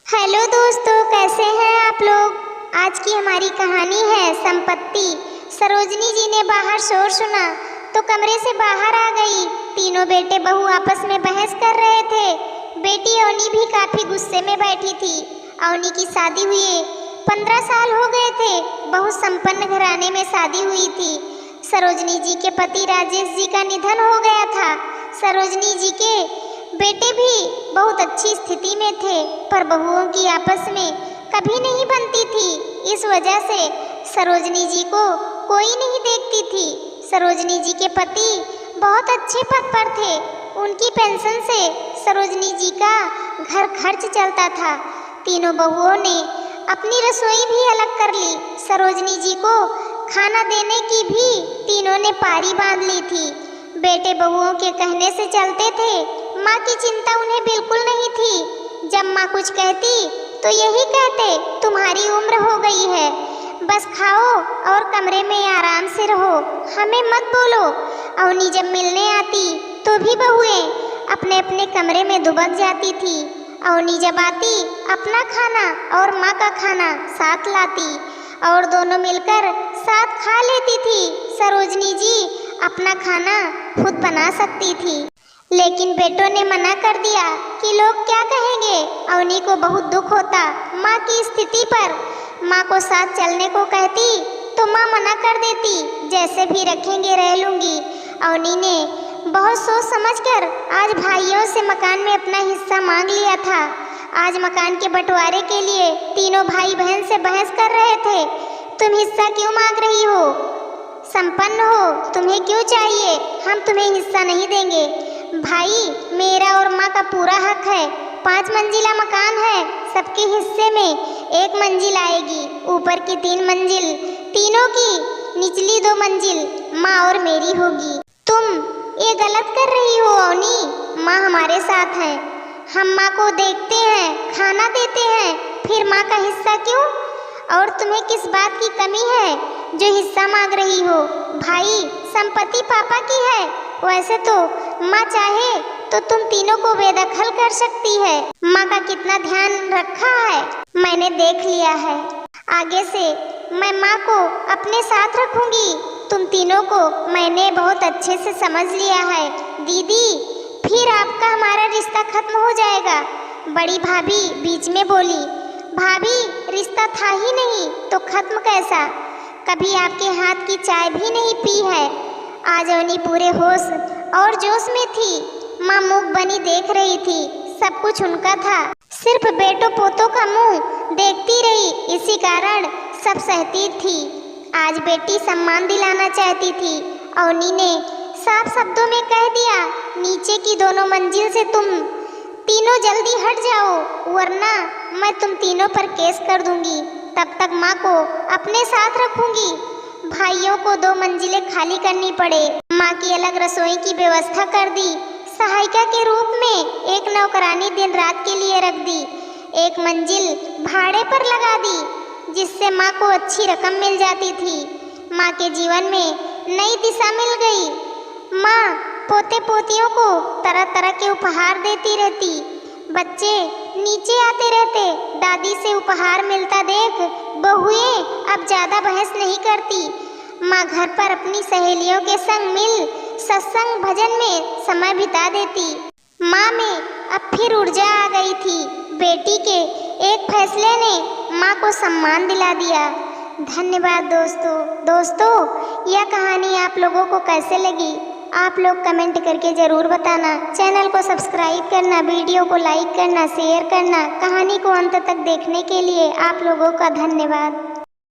Hello दोस्तों, कैसे हैं आप लोग। आज की हमारी कहानी है संपत्ति। सरोजनी जी ने बाहर शोर सुना तो कमरे से बाहर आ गई। तीनों बेटे बहू आपस में बहस कर रहे थे। बेटी अवनी भी काफी गुस्से में बैठी थी। अवनी की शादी हुए 15 साल हो गए थे। बहुत संपन्न घराने में शादी हुई थी। सरोजनी जी के पति राजेश जी का निधन हो गया था। सरोजनी जी के बेटे भी बहुत अच्छी स्थिति में थे, पर बहुओं की आपस में कभी नहीं बनती थी। इस वजह से सरोजनी जी को कोई नहीं देखती थी। सरोजनी जी के पति बहुत अच्छे पद पर थे। उनकी पेंशन से सरोजनी जी का घर खर्च चलता था। तीनों बहुओं ने अपनी रसोई भी अलग कर ली। सरोजनी जी को खाना देने की भी तीनों ने पारी बांध ली थी। बेटे बहुओं के कहने से चलते थे। माँ की चिंता उन्हें बिल्कुल नहीं थी। जब माँ कुछ कहती तो यही कहते, तुम्हारी उम्र हो गई है, बस खाओ और कमरे में आराम से रहो, हमें मत बोलो। अवनी जब मिलने आती तो भी बहुएं अपने अपने कमरे में दुबक जाती थी। अवनी जब आती अपना खाना और माँ का खाना साथ लाती और दोनों मिलकर साथ खा लेती थी। सरोजनी जी अपना खाना खुद बना सकती थी, लेकिन बेटों ने मना कर दिया कि लोग क्या कहेंगे। अवनी को बहुत दुख होता माँ की स्थिति पर। माँ को साथ चलने को कहती तो माँ मना कर देती, जैसे भी रखेंगे रह लूँगी। अवनी ने बहुत सोच समझकर आज भाइयों से मकान में अपना हिस्सा मांग लिया था। आज मकान के बंटवारे के लिए तीनों भाई बहन से बहस कर रहे थे। तुम हिस्सा क्यों मांग रही हो? संपन्न हो, तुम्हें क्यों चाहिए? हम तुम्हें हिस्सा नहीं देंगे। भाई, मेरा और माँ का पूरा हक है। 5 मंजिला मकान है, सबके हिस्से में 1 मंजिल आएगी। ऊपर की 3 मंजिल तीनों की, निचली 2 मंजिल माँ और मेरी होगी। तुम ये गलत कर रही हो अवनी। माँ हमारे साथ है, हम माँ को देखते हैं, खाना देते हैं, फिर माँ का हिस्सा क्यों? और तुम्हें किस बात की कमी है जो हिस्सा मांग रही हो? भाई, संपत्ति पापा की है। वैसे तो माँ चाहे तो तुम तीनों को बेदखल कर सकती है। माँ का कितना ध्यान रखा है मैंने देख लिया है। आगे से मैं माँ को अपने साथ रखूंगी। तुम तीनों को मैंने बहुत अच्छे से समझ लिया है। दीदी, फिर आपका हमारा रिश्ता खत्म हो जाएगा। बड़ी भाभी बीच में बोली, भाभी, रिश्ता था ही नहीं तो खत्म कैसा? कभी आपके हाथ की चाय भी नहीं पी है। आज अवनी पूरे होश और जोश में थी। माँ मुख बनी देख रही थी, सब कुछ उनका था। सिर्फ बेटों पोतों का मुंह देखती रही, इसी कारण सब सहती थी। आज बेटी सम्मान दिलाना चाहती थी। अवनी ने साफ शब्दों में कह दिया, नीचे की 2 मंजिल से तुम तीनों जल्दी हट जाओ, वरना मैं तुम तीनों पर केस कर दूंगी। तब तक माँ को अपने साथ रखूंगी। भाइयों को 2 मंजिलें खाली करनी पड़े। माँ की अलग रसोई की व्यवस्था कर दी। सहायिका के रूप में 1 नौकरानी दिन रात के लिए रख दी। 1 मंजिल भाड़े पर लगा दी, जिससे माँ को अच्छी रकम मिल जाती थी। माँ के जीवन में नई दिशा मिल गई। माँ पोते पोतियों को तरह तरह के उपहार देती रहती। बच्चे नीचे आते रहते। दादी से उपहार मिलता देख बहुएं अब ज़्यादा बहस नहीं करती। माँ घर पर अपनी सहेलियों के संग मिल सत्संग भजन में समय बिता देती। माँ में अब फिर ऊर्जा आ गई थी। बेटी के एक फैसले ने माँ को सम्मान दिला दिया। धन्यवाद दोस्तों, यह कहानी आप लोगों को कैसे लगी? आप लोग कमेंट करके ज़रूर बताना। चैनल को सब्सक्राइब करना, वीडियो को लाइक करना, शेयर करना। कहानी को अंत तक देखने के लिए आप लोगों का धन्यवाद।